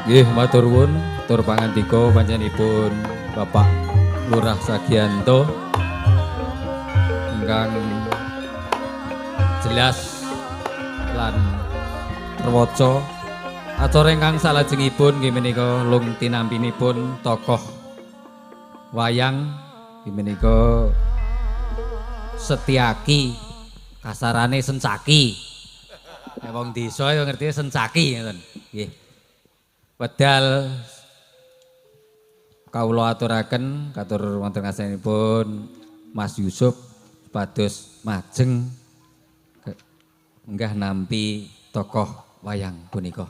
Nggih, matur nuwun, tur pangandika panjenenganipun Bapak Lurah Sagianto ingkang jelas lan terwaca acara ingkang salajengipun nggih menika lung tinampinipun tokoh wayang nggih menika Setyaki kasarane Sencaki. Nek wong desa ya ngerti Sencaki ngoten. Nggih. Wedal kawula aturaken katur wonten ngasanipun Mas Yusuf pados majeng enggah nampi tokoh wayang punika.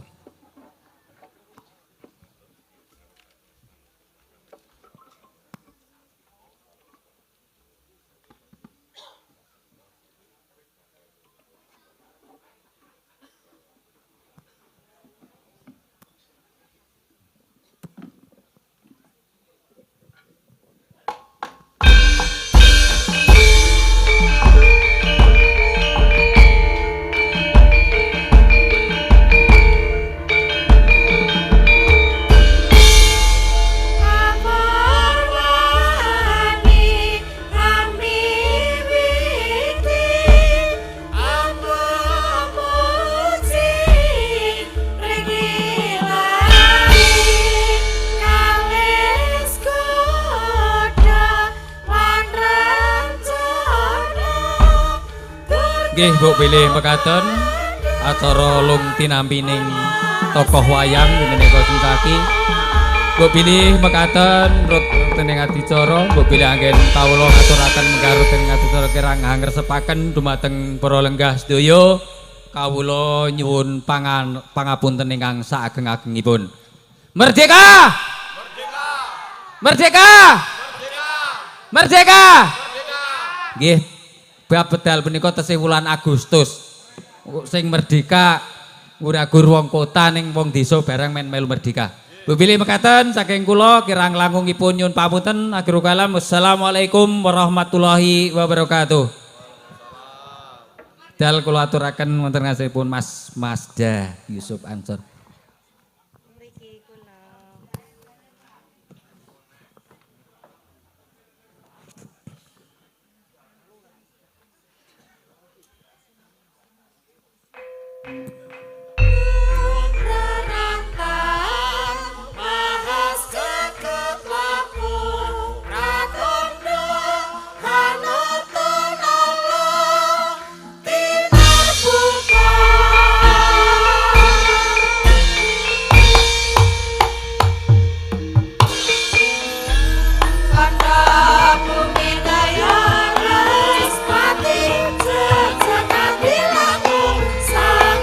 Nggih, mbok bilih mekaten acara lung tinampining tokoh wayang menika Sencaki. Mbok bilih mekaten rut dening adicara, mbok bilih anggen kawula ngaturaken karo dening adicara kirang ngresepaken dumateng para lenggah sedaya. Kawula nyuwun pangapunten ingkang saageng-agengipun. Merdeka! Merdeka! Merdeka! Merdeka! Merdeka! Nggih. Bab bedal punika tesih wulan Agustus. Sing merdeka ora-gur wong kota ning wong desa bareng men melu merdeka. Bupili mekaten saking kula kirang langkungipun nyuwun pamunten akhirul kalam. Wassalamualaikum warahmatullahi wabarakatuh. Dal kula aturaken wonten ngasanipun Mas Masda Yusuf Ansor. Sang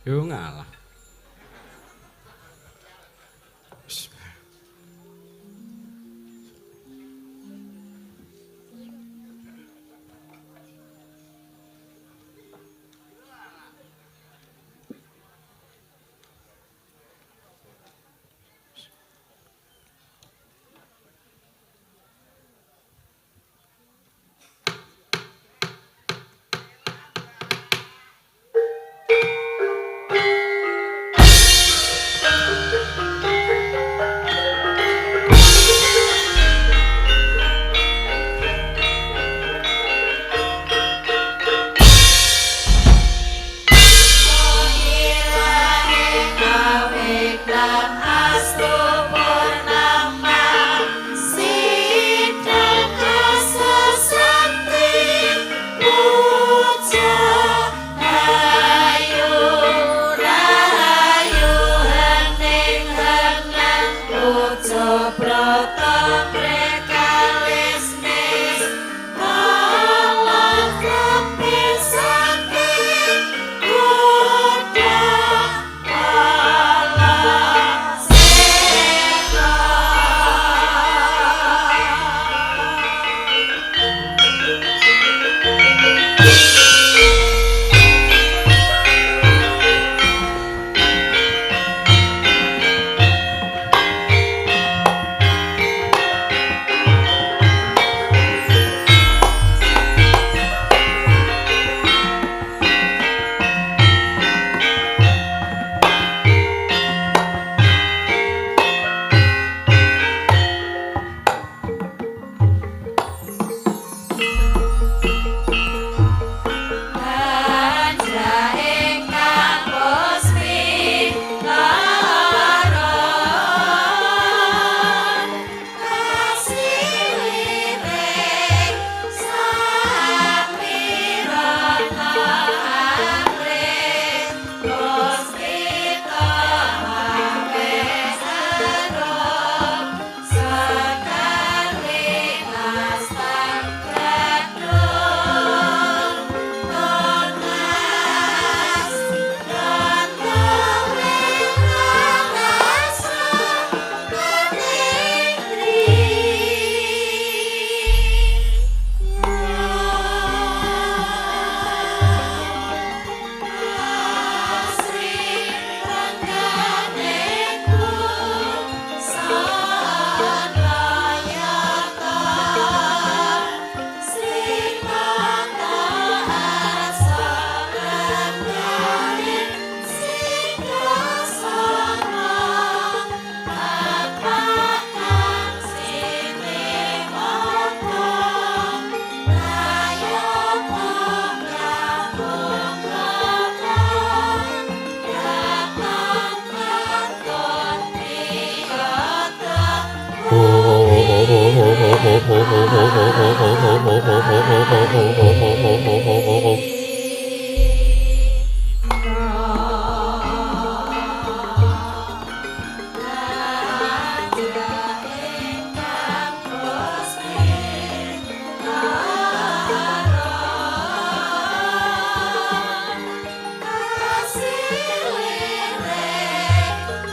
Yo ngalah.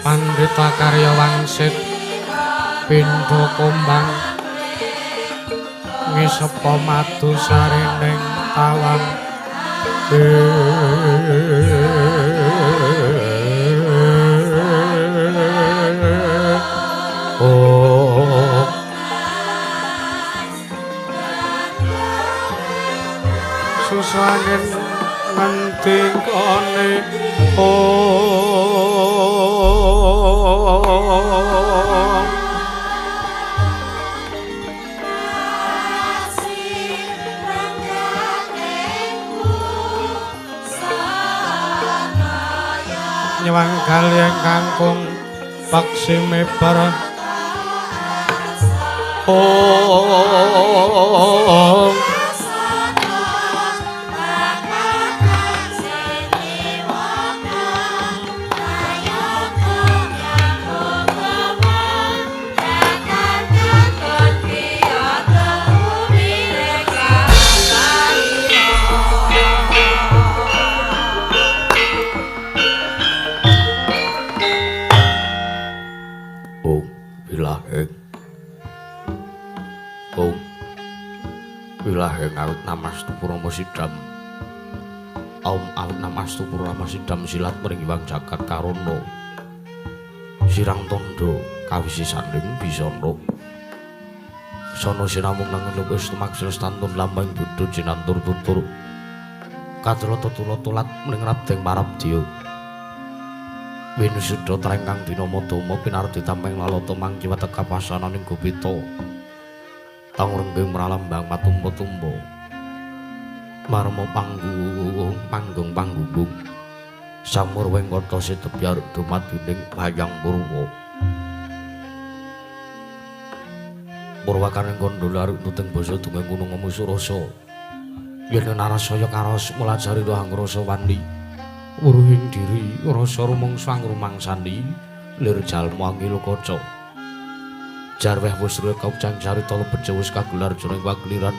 Pandhita Karya Wangsit Pindha Kumbang ngisepa madu sarining tawang susangin ngendikane nyewang kaliyan kangkung paksime para awit namastu Purama Sidam. Om awit namastu Purama Sidam silat mring Hyang Jagat Karana. Sirang tondo kawisisanding bisana. Sono sinamung nangen wis tumaksir stantun lambang Buddha jinantur tutur. Katrata tulat mring Radeng Marabdiya. Winusudha trengkang dina madama pinarti tampeng lalata mangkiwa teka pasananing Gopita. Tang renggeng mralambang matumpa-tumpa. Marma panggung. Samur wengkata sedebyar dumaduning Hayang Purwa. Purwakaning kandha nuting basa dongeng gunung Musurasa. Yen narasaya karos mulajari rohang rasa wani. Wuruhing diri rasa rumangsa ngrumangsani lir jalma angil kaca. Jarweh wusra kaucang carita lebet wis kagelar jroning pagliran.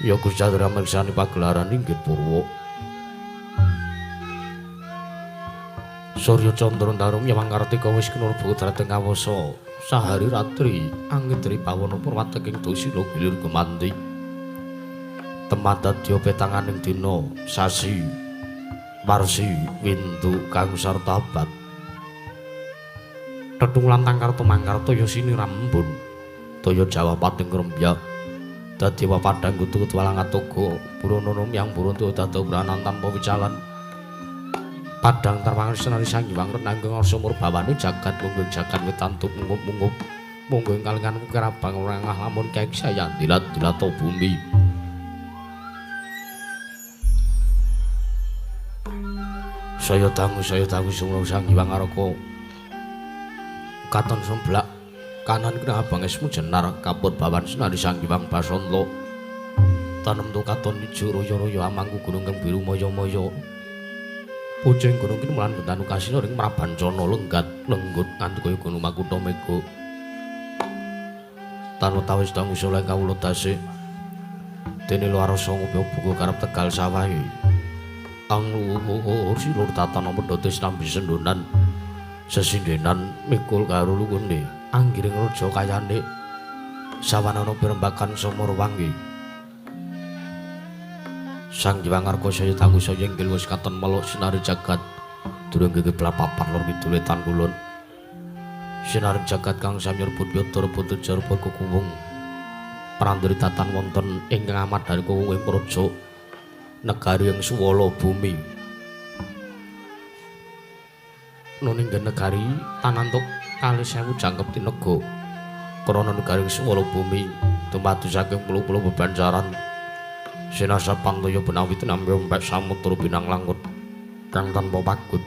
Ya Gusti Candra mirsani pagelaran inggih Purwa. Surya Candra Tarum Yawang Kartika wis kinurba dhateng kawasa. Sahari ratri angitri pawana purwateking dosila gilir gumanti. Temat dadya petanganing dina sasi warsi windu kang sarta abad. Tetung lantang karta mangkarta ya sinirambun. Daya Jawa pating ngrembyak. Dadi papadhang kutu ketwalang atoga burononom yang buruntu dada branan tanpa wicalan. Padang tarwangan senari Sang Hyang Renanggeng Arsa murbawane jagat mungguing jagat wetantuk mungup-mungup mungguing kalingan kerabang rangah lamun kek sayan dilat-dilato bumi. Saya tangu sumrau Sang Hyang Araka katon semblak kanan kena abang esmu jenar kapur bawan senari Sang Hyang Basanta tanem tu katon ijo royo-royo amangku gunung kang biru moyo-moyo. Pucing gunung kini mulan bentanu kasino ring Prabancana lenggat lenggut nganti kaya gunung Makutha Mega. Tan tawis dangu soleh kawula tasih. Dene luarasa ngupya buku karep Tegal Sawahe. Angluhur silur tatana medhotes nambi sendonan. Sesindenan mikul karo lungune anggiring raja kayane. Sawanana pirembakan Samara Wangi. Sang Hyang Arka saya tangu saya inggil wis katon meluk sinari jagat durung gegeblap papan lor kidule tan kulon. Sinari jagat kang samyur budyata rebut jarpa kukuwung prandri tatan wonten ingkang amat dari kuwunging praja negari ing suwala bumi. Nuninggen negari tanantuk 4000 jangkep tinega krana negari ing suwala bumi dumadi saking pulo-pulo bebanjaran. Sinasa pantaya benawi tinampi ompek samudra binang langut kang tanpa pagut.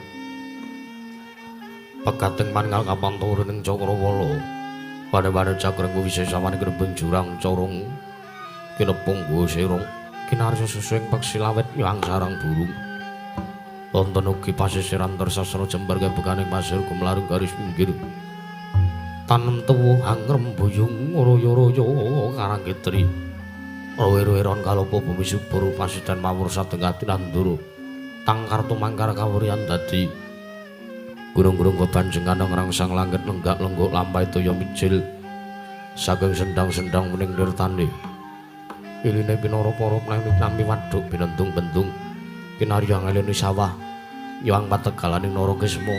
Pegating mangal kapanturaning Cakrawala. Wane-wane cakring wisesawane grebeng jurang corong kinepung guwa serong kinarya susuing peksi lawet nyuang sarang burung. Wonten ugi pasisiran tersasana jembar kebekaning pasir gumlarung garis pinggir. Tanem tuwuh angrembuyung royo-royo karang kitri. Rowe-roweron kalopo bumi subur pasidan mawur satengah tinanduru tangkar tumangkar kawurian dadi gunung-gunung bebanjengan ngrangsang langit lenggak lengguk lampai toya mijil saking sendang-sendang muning nirtane iline pinara-para nampi wadhuk binentung-bentung kinarya ngeleni sawah nyuwang pategalaning Narakisma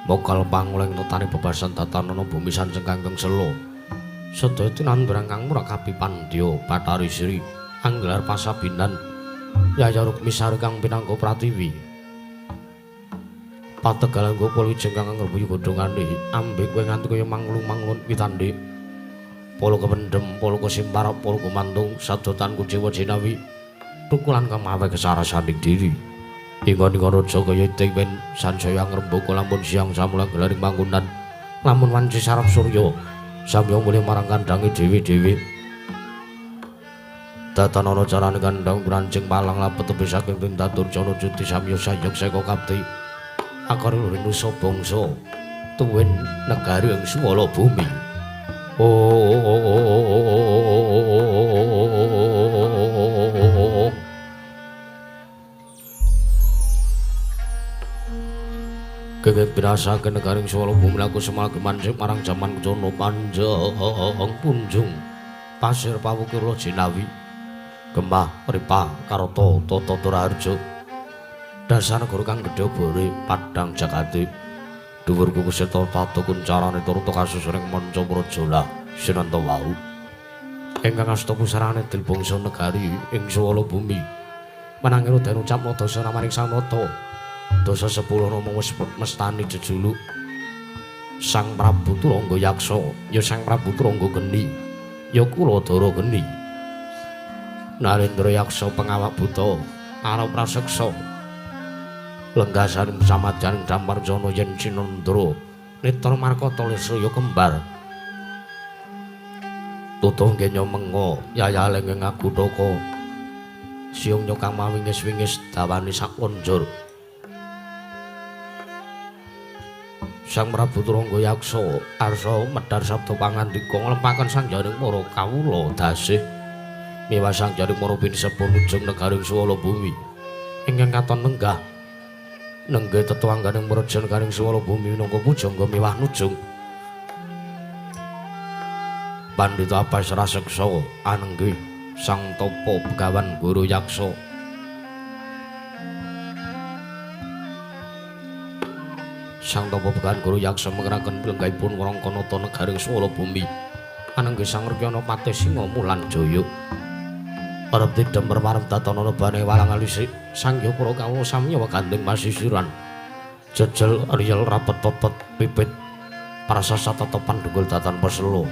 mokal panguleng totane bebasan tatanana bumi sanceng kangkeng selo. Sedaya tinandurang kang murakabi pandya Bathari Sri anggelar pasabinan Yaya Rukmi Sari kang pinangka Pratiwi. Pategalan gopol wijeng kang ngrebuyu godhongane ambek kowe nganti kaya manglung-manglun pitandhe. Polo kependhem, polo kesimpar, polo kumantung sadotan kucewa jinawi tukulan kang mawe kesarasaning diri. Ingon-ingon raja kaya tewen sansaya ngrembaka lampun siang samulang gelaring mangkunan lamun wanci sarap surya. Samyong mulih marang kandange dewi-dewi. Datanana carane kandhang brancing palang lapet tepi saking tinta durjana juti samya sayek seka kapti. Akare luring nusa bangsa tuwin negari ing suwala bumi. Gegek birasaken negaring swala bumi laku semal gemansik marang jaman kucana panjang punjung pasir pawukura jinawi Gemah Ripa Karata Tata Turaharja dasar negara kang gedhe bore padhang jagati dhuwur kukuseta tata kuncarane turut kasusuring manca prajola sinanta wau ingkang asta pusarane dil bangsa negari ing swala bumi menanging den ucapna dosa namaning sang nata dosa 10 nama wis mestani jejuluk Sang Prabu Turangga Yaksa ya Sang Prabu Turangga Geni ya Kuladara Geni Narendra Yaksa pengawak buta arep praseksa lenggasaning samadyaning Damparjana yen Cinandra Netra Markata Lesraya kembar tutuh ngenya menga yayaling ing Agutaka siung nyokang mawingis-wingis dawane sak konjur Sang Prabu Turangga Yaksa arsa medhar sabda pangandika nglempaken sangjaring para kawula dasih miwah sangjaring para pinisepun ujung negaring swala bumi ingkang katon nenggih tetuangganing mrejen karing swala bumi minangka pujangga miwah nujung Pandhita Apas Raseksa anenggih Sang Tapa Begawan Guru Yaksa Sang Tapa Begawan Guru Yaksa mengraken pilenggaipun ngrangka nata negaring swala bumi anenggih Sang Rekyana Patih Singa Mulan Jaya arep didemper marep tatana nebane walang alisik sangya para kawula sami wegandeng masisiran jejel riyel rapet popet pipit prasasa tetepan dunggul datan peselo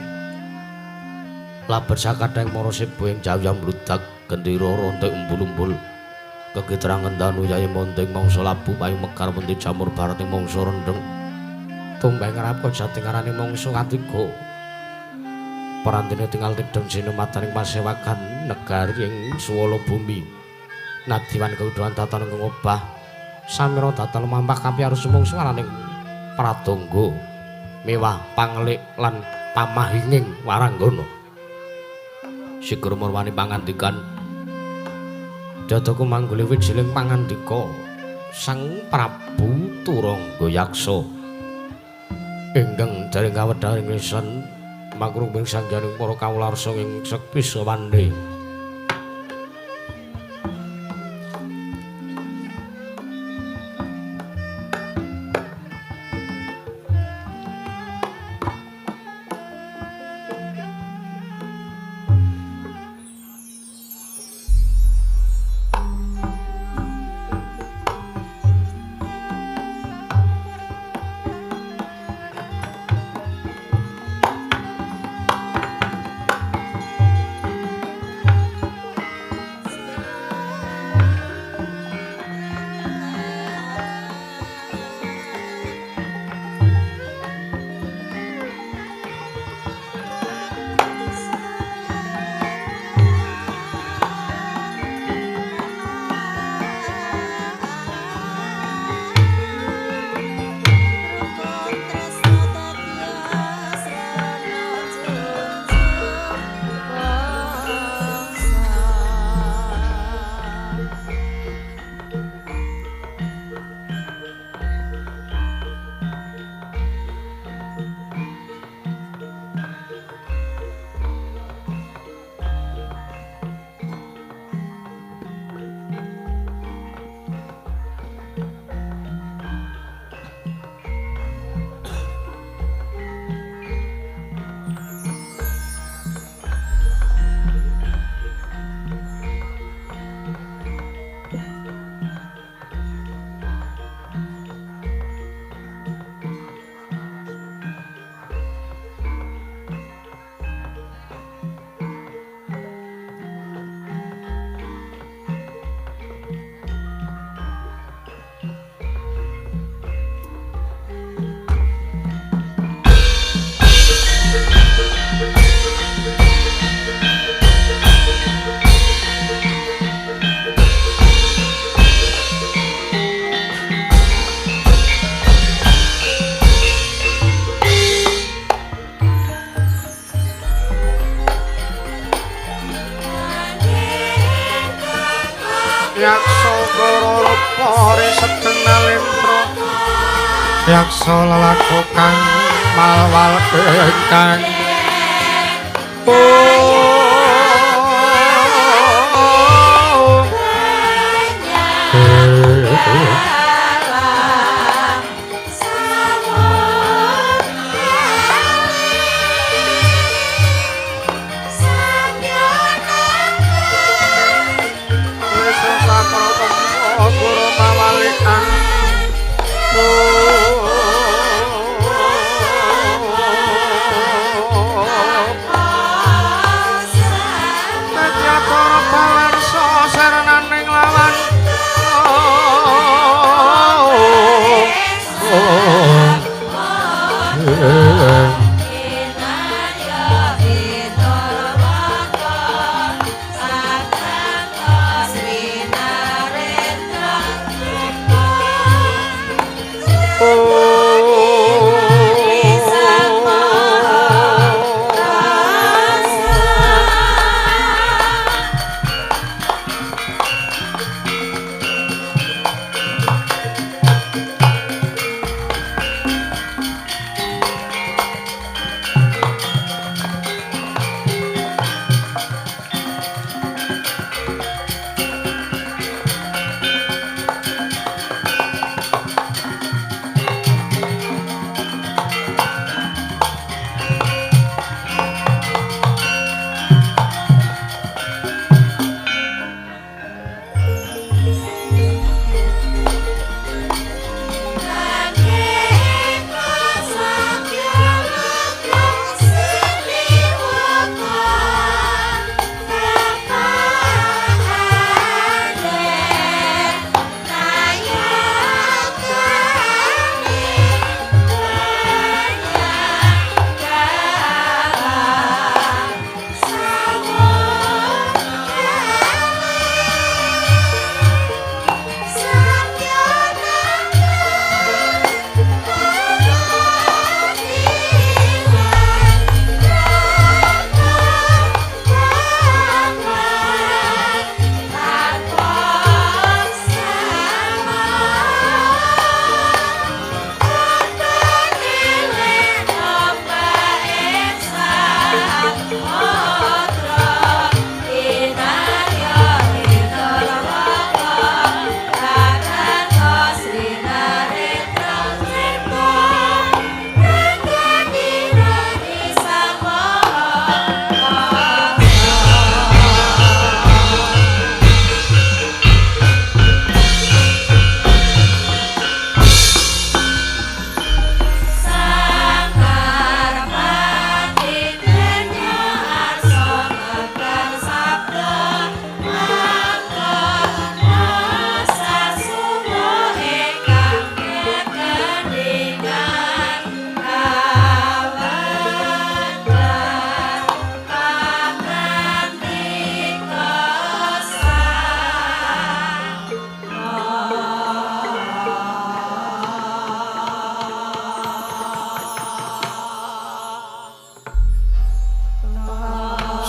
labet sakadheng para sibu ing jayam bludak gendera rontek umbul-umbul kegitrangan danu yayi monting mangsa labu payu mekar menti jamur barat ing mangsa rendeng tumbeng ngrapka jatingarane mangsa katiga parantine tinggal tidem sinemataning pasewakan negari ing swala bumi nadiwan keudhuhan tatan ngobah samira datal mampah kapi arus mungsu araning pradangga mewah panglik lan pamahinging waranggana sigur murwani pangandikan dadaku mangguli wijiling pangandika Sang Prabu Turangga Yaksa ingkang jaring kawedharing lisan makrung sangjaring para kawularsa ing sekpisa wandhe Yaksa Gorolepari Sedenalendra Yaksa lelaku kang malwal ingkang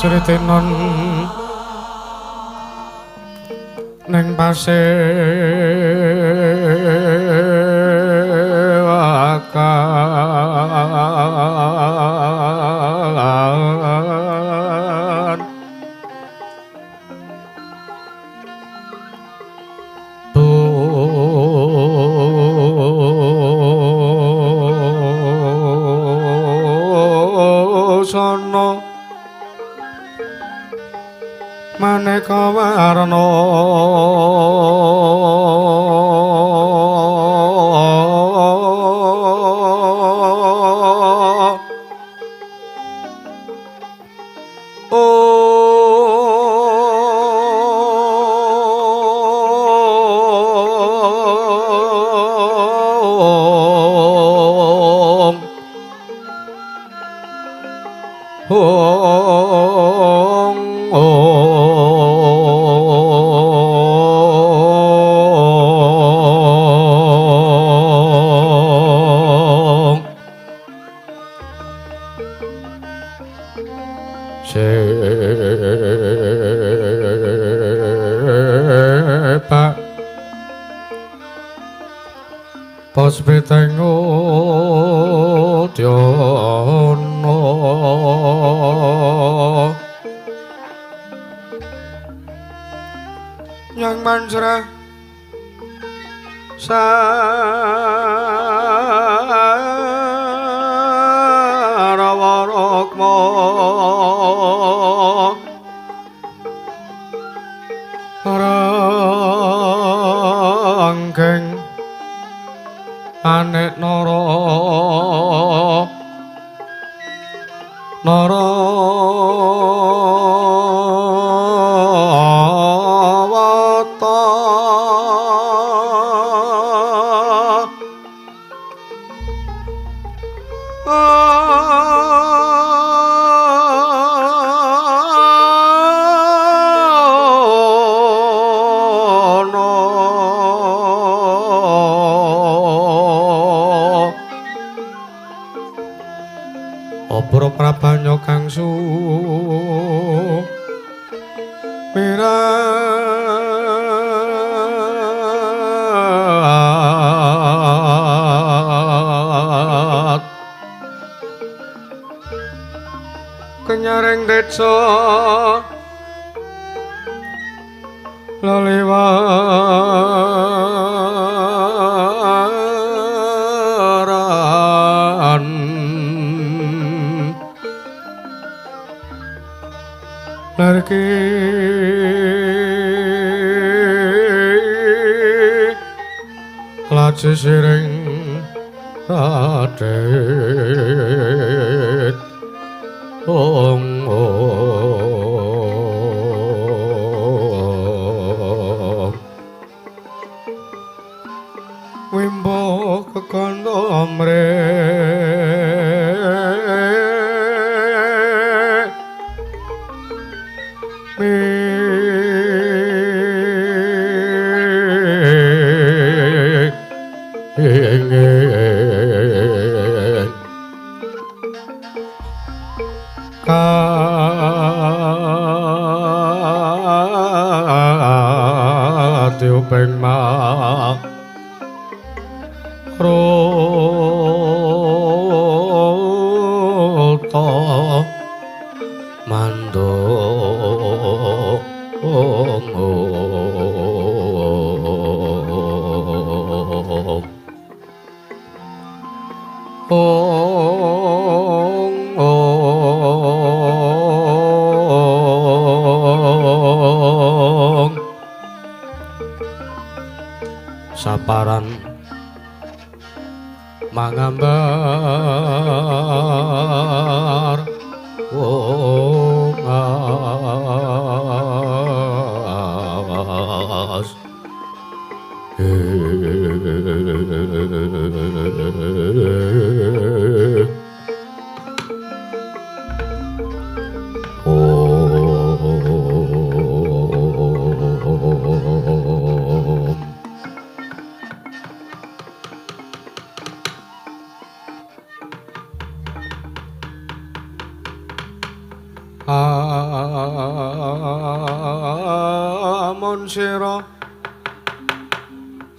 Sritenon neng pasewakan busana maneka warna sepak pos betengo diono yang manjrah Sarawarokmo Ranggeng anek nara Narawata Obro prabanyo kang sumirat kenyaring detsa laliwaran larki laci siring radet ong wimbo kekondo tiupeng mak rota mandong saparan mangambar wongas amun sira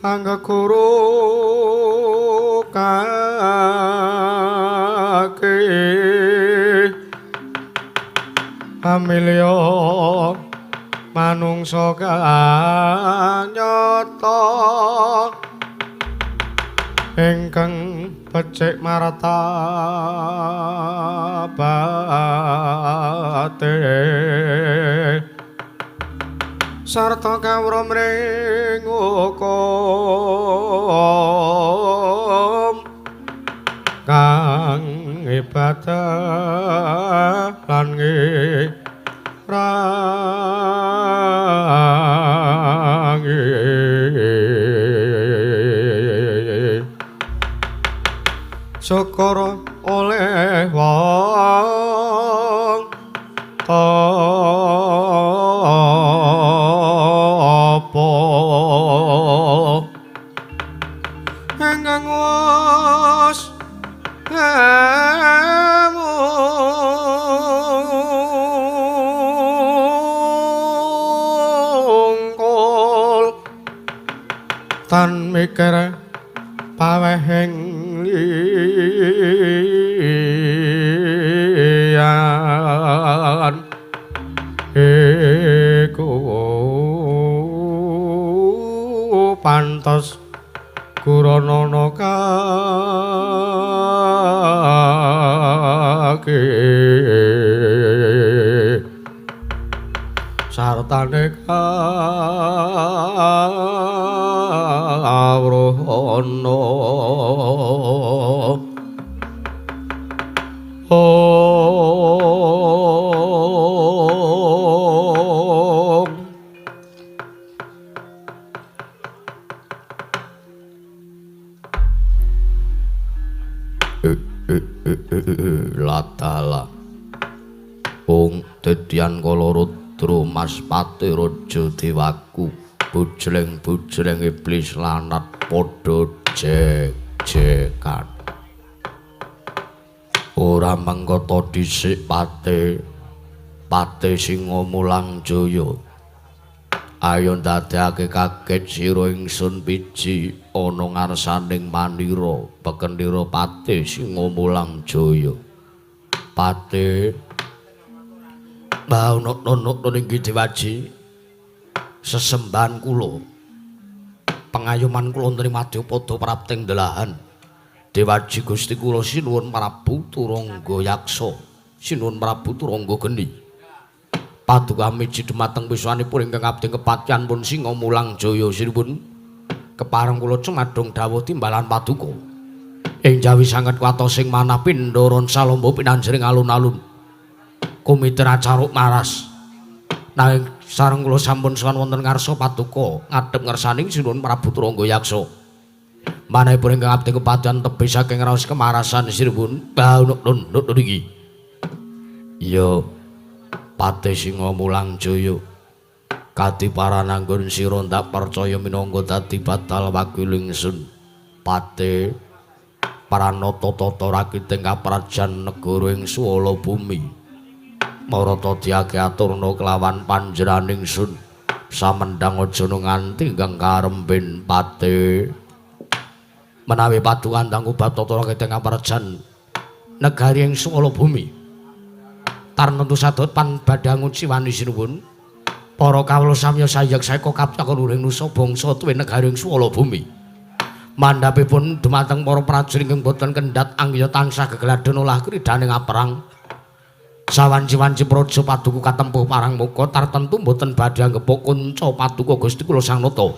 anggakuru kake amilya manungsa kanyata ingkang becik martabate sarta kawruh mring hukum kang ibadah lan ngirangi syukur oleh wong apa ingkang wis mungkul tan mikir pawehing liyan iku pantes Kuranana kake sartane kawruhana Latala Ong Dedian Kalorudra Mas Pati Raja Dewaku bujreng-bujreng iblis lanat padha jek-jekan ora mengkata dhisik Pati Singa Mulang Jaya ayo ndadekake kaget sira ingsun biji ana ngarsaning manira pekendira Pati Singa Mulang Jaya Pati Baunuk-nunuk ninggi Dewaji sesembahan kula pengayoman kula wonten ing Madyapada prapting delahan Dewaji Gusti kula sinuwun Prabu Turangga Yaksa sinuwun Prabu Turangga Geni paduka miji dhumateng wiswanipun ingkang abdi kepatihan pun Singa Mulang Jaya sinuwun kepareng kula cumadung dawuh timbalan paduka ing jawi sanget watosing manah pindharon salomba pinanjering alun-alun kumitra caruk maras nanging sareng kula sampun sowan wonten ngarsa paduka ngadhep ngersaning sinuwun Prabu Turangga Yaksa manahipun ingkang abdi kepatihan tebih saking raos kemarasan sinuwun baunuk niki ya Pati Singa Mulang Jaya kadiparan anggon sira ndak percaya minangka dadi batal wakiling ingsun Pati Pranata-tata rakiting kaprajan negara ing Swala Bumi Marata diake aturna kelawan panjenenganing sun samendang aja nganti ingkang karemben Pati menawi padukan tangku batata rakiting kaprajan negari ing Swala Bumi tarnentu sadot pan badhe nguciwani sinuwun para kawula samya sayek saeka kaptakon uring nusa bangsa tuwin negari ing Swala Bumi mandhapipun dumateng para prajurit ingkang boten kendhat anggiya tansah gegladhen olah kridaning perang sawanci-wanci praja paduka katempuh parang muka tartentu boten badhe anggepok kunca paduka Gusti kula Sang Nata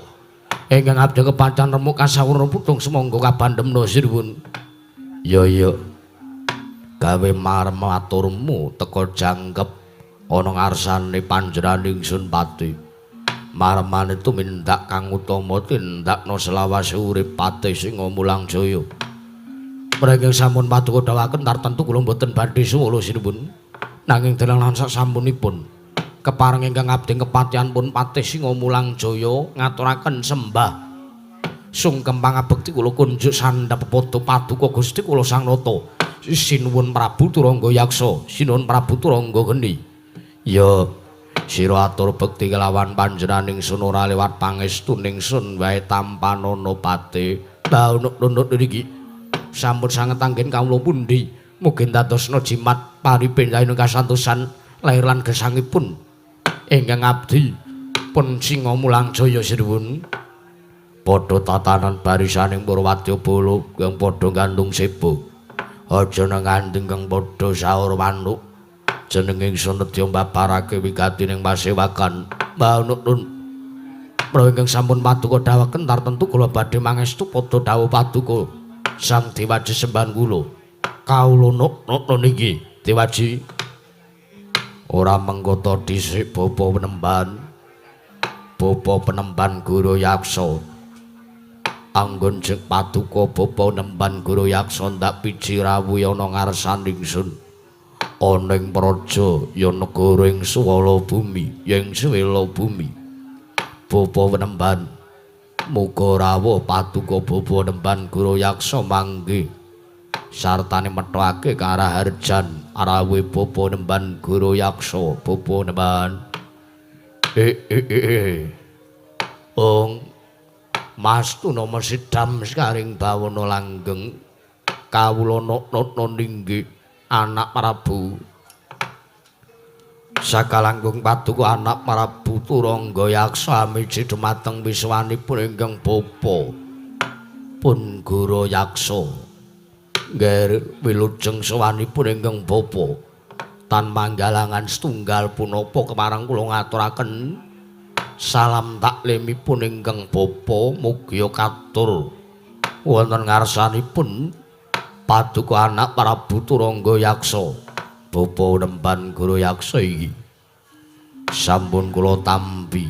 ingkang abdi kepancen remuk kasawurna putung semangga kabandhemna sinuwun ya gawe marem aturmu teka jangkep ana ngarsane panjenenganing ingsun Pati marmane tumindak kang utama tindakna selawase urip Pati Singa Mulang Jaya mriki sampun paduka dawuhaken tartentu kula boten badhe suwala sinuwun nanging dalang sasampunipun kepareng ingkang abdi kepatihan pun Pati Singa Mulang Jaya ngaturaken sembah sungkem pangabekti kula kunjuk sandhap pepodo paduka Gusti kula Sang Nata sinuwun Prabu Turangga Yaksa sinuwun Prabu Turangga Geni ya sira atur bekti kelawan panjenenganing sun ora liwat pangestuning sun wae tampanana Pati baunuk-unuk niki sampun sanget anggen kawula pundi mugi dadosna jimat paripendhaing kasantosan lair lan gesangipun ingkang abdi pun Singa Mulang Jaya sinuwun padha tatanan barisaning para wadyabala kang padha gandung sebo aja nanganding kang padha saur manuk jeneng ingsun nedya mbabarake wigatining pasewakan baunuk-unuk menawi ingkang sampun paduka dawuhaken tartentu kula badhe mangestu padha dawuh paduka Sang Dewaji sembahan kula kawula nuk niki Dewaji ora mengkota dhisik bapa penemban Guru Yaksa anggon jeng paduka bapa penemban Guru Yaksa ndak piji rawuh ana ngarsaning ingsun ana ing praja ya negara ing Swala Bumi ing Swala Bumi bapa penemban muga rawuh paduka bapa penemban Guru Yaksa mangke sartane methoake karaharjan rawuh bapa penemban Guru Yaksa bapa penemban Ong Mastuna mesidam sekaring bawana langgeng kawula notno ninggih anak Prabu sakalangkung paduka anak Prabu Turangga Yaksa miji dumateng wiswanipun ingkang bapa pun Guru Yaksa. Nggih wilujeng sowanipun ingkang bapa tan manggalangan setunggal punapa kemarang kula ngaturaken salam taklimipun ingkang bapa mugia katur wonten ngarsanipun Paduka anak Prabu Turangga Yaksa. Bapa nemban Guru Yaksa iki sampun kula tampi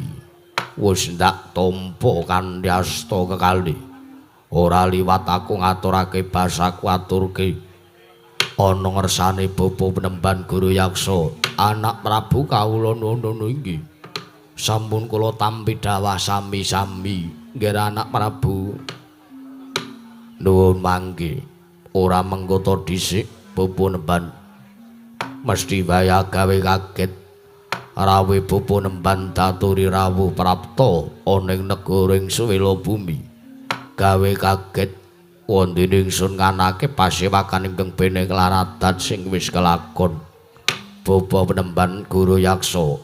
wis ndak tampa kanthi asta kekalih. Ora liwat aku ngaturake basaku aturke ana ngersane bapa penemban Guru Yaksa anak Prabu kawula nono inggih sampun kula tampi dawah sami-sami nggih anak Prabu nuwun mangke ora mengkoto dhisik bapa nemban mesti waya gawe kaget rawe bapa nemban daturi rawuh prapta ana ing negara ing Swela Bumi gawe kaget wondene ingsun nganake pasewakan ingkang bene kelaradan sing wis kelakon bapa penemban Guru Yaksa.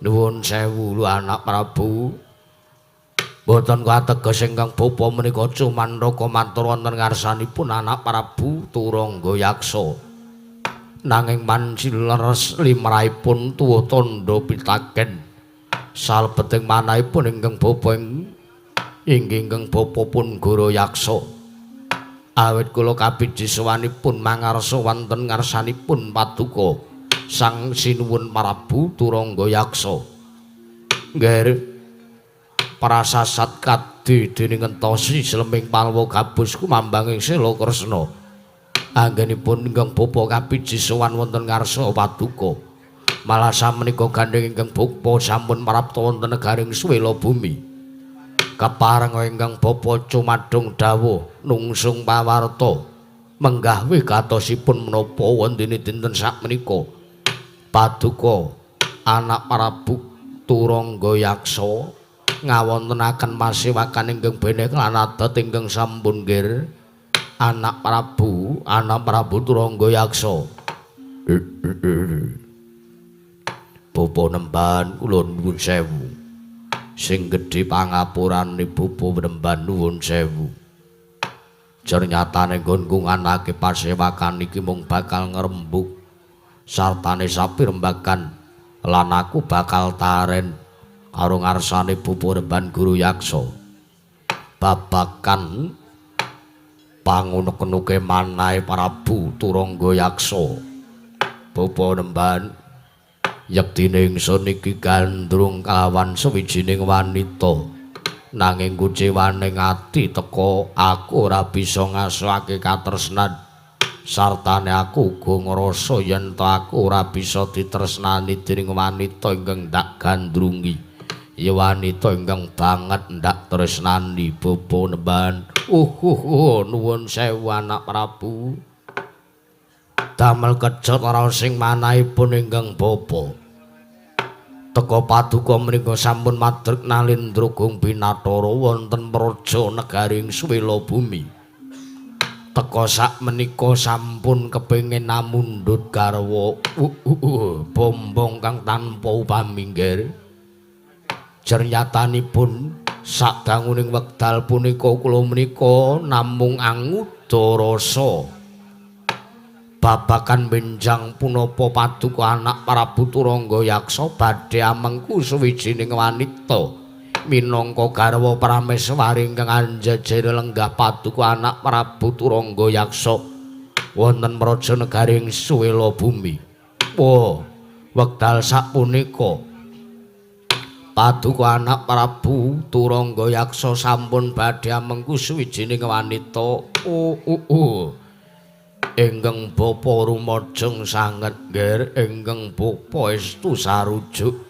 Nuwun sewu lu anak Prabu boten kateges ingkang bapa menika cuman raka matur wonten ngarsanipun anak Prabu Turangga Yaksa nanging manci leres limrahipun tuwuh tandha pitaken salebeting manahipun ingkang bapa ingkang bapa pun Guru Yaksa awit kula kabiji sowanipun mangarsa wonten ngarsanipun Paduka Sang Sinuwun Prabu Turangga Yaksa. Nggih prasasat kadhe dening entosi Sleming Palwa Gabus kumambanging Sela Kresna. Anggenipun ingkang bapa kabiji sowan wonten ngarsa Paduka. Malah samenika gandeng ingkang bapa sampun marapta wonten negaring Swela Bumi. Kapareng ingkang bapa cumadung dawuh nungsung pawarta menggah wigatosipun menapa wondene dinten sakmenika Paduka anak Prabu Turangga Yaksa ngawontenaken pasewakan ingkang bene lan adat ingkang sampun nggir anak Prabu Turangga Yaksa. Bapa nemban kula nuwun sewu sing gedhe pangapurane bapa nemban nuwun sewu ternyatane nggonku nganake pasewakan iki mung bakal ngrembug sartane sapirembagan lan aku bakal taren karo ngarsane bapa nemban Guru Yaksa babakan pangunuk-unuke manahe Prabu Turangga Yaksa. Bapa nemban yektine ingsun iki gandrung kalawan sawijining wanita nanging kucewaning ati teka aku ora bisa ngasuhake katresnan sartane aku uga ngrasa yen to aku ora bisa ditresnani dening wanita ingkang ndak gandrungi ya wanita ingkang banget ndak tresnani bapa nemban. Nuwun sewu anak Prabu damel kecut ora sing manahipun ingkang bapa teka Paduka menika sampun madreg Nalendra Binatara wonten praja negaring Swela Bumi. Teka sak menika sampun kepengin namundhut garwa bombong kang tanpa upami nggih. Jernyatanipun sadanguning wekdal punika kula menika namung angudha rasa babakan benjang punapa Paduka anak Prabu Turangga Yaksa badhe amengku suwijining wanita minangka garwa prameswari ingkang anjejer lenggah Paduka anak Prabu Turangga Yaksa wonten praja negaring Swela Bumi. Wekdal sapunika Paduka anak Prabu Turangga Yaksa sampun badhe amengku suwijining wanita ingkang bapa rumajeng sanget nggih ingkang bapa estu sarujuk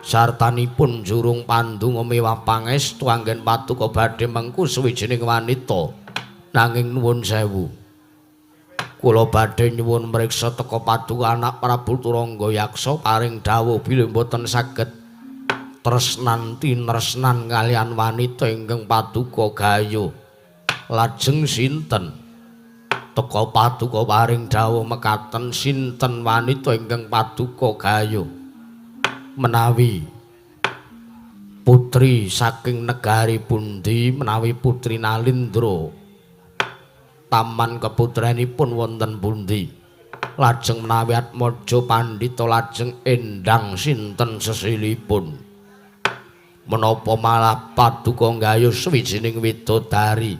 sartanipun jurung pandonga miwah pangestu anggen Paduka badhe mengku suwijining wanita nanging nuwun sewu kula badhe nyuwun mriksa teka Paduka anak Prabu Turangga Yaksa paring dawuh bilih boten saged tresnan tinresnan kalian wanita ingkang Paduka gayuh lajeng sinten teka Paduka paring dawuh mekaten sinten wanita ingkang Paduka gayuh menawi putri saking negari pundi menawi Putri Nalindra taman keputrenipun wonten pundi lajeng menawi Atmaja Pandhita lajeng endang sinten sesilipun menapa malah paduka nggayuh swijining widodari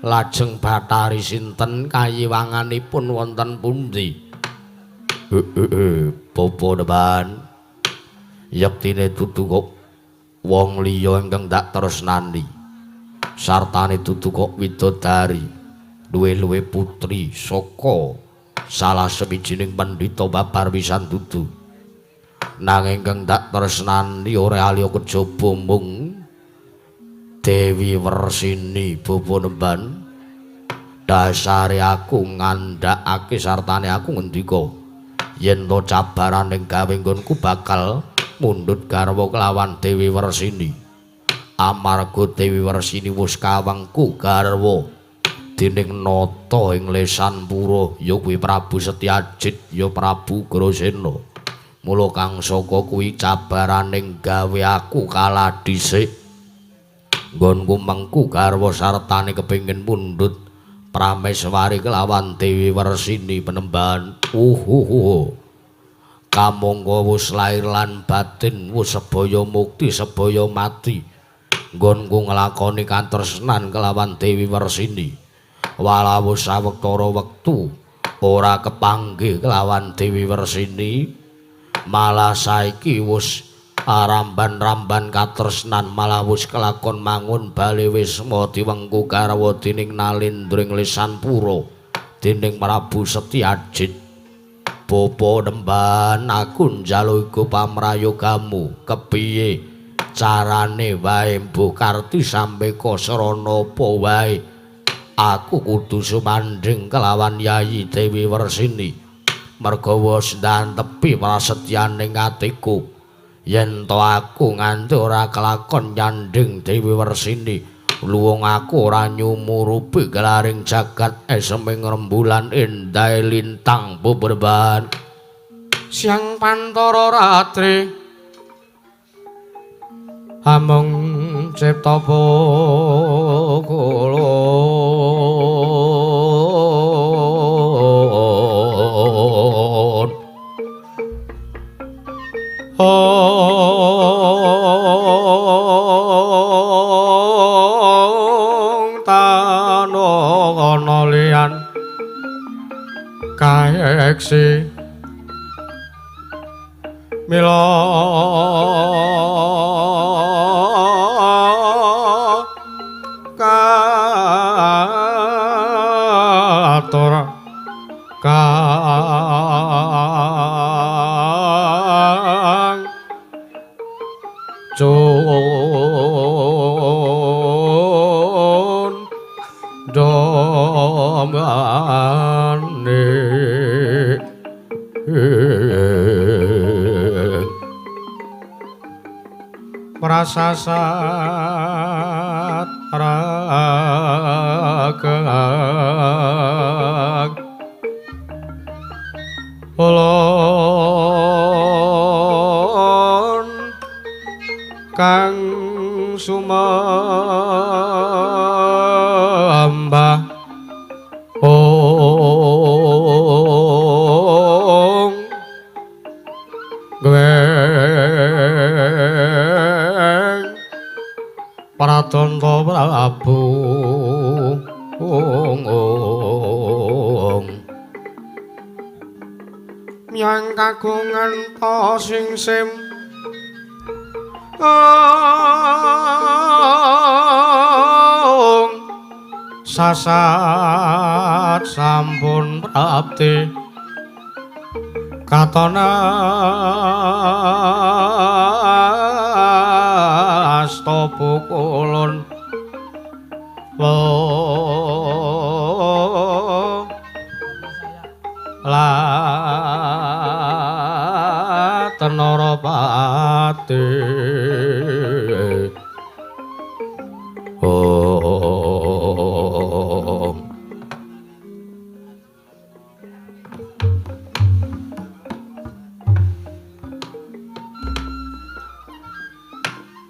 lajeng Bathari sinten kayiwanganipun wonten pundi Bapa Deban yektine dudu kok wong liya ingkang dak tresnani sartane dudu kok widodari luwe-luwe putri saka salah sawijining pandhita babar pisan dudu nanging ingkang dak tresnani ora aliya kejaba mung Dewi Wersini Bapa Nemban dasare aku ngandhakake sartane aku ngendika yen to cabaraning gawe nggonku bakal mundhut garwa kelawan Dewi Wersini amarga Dewi Wersini wis kawengku garwa dening nata ing Lesanpura ya kuwi Prabu Setyajit ya Prabu Grasena mula kang saka kuwi cabaraning gawe aku kalah dhisik nggonku mengku garwa sartane kepengin mundhut Prameswari kelawan Dewi Wersini Penemban kamangka wis lair lan batin wis sebaya mukti sebaya mati nggonku nglakoni katresnan kelawan Dewi Wersini walau sawetara wektu ora kepanggih kelawan Dewi Wersini malah saiki wis aramban-ramban katresnan malah wis kelakon mangun bali wisma diwengku garwa dening Nalindra ing Lesanpura dening Prabu Setyajit Bapa Nemban aku njaluk iku pamrayogamu kepiye carane wae Mbuh Karti sampe kasrana apa wae aku kudu sumandhing kelawan Yayi Dewi Wersini merga wis ndantepi prasetyaning atiku yen to aku nganti ora kelakon nyandhing Dewi Wersini luwung aku ora nyumurupi gelaring jagat eseming rembulan endahe lintang beberban Siang Pantara Ratri amung cipta kula tanana liyan kaeksi mila katur kang cun domane prasasat ragang ulun kang sumembah ong gweng Pratanta Prabu miang kagungan to sing sim sasat sampun prapti katana asta pukulun la tenarapati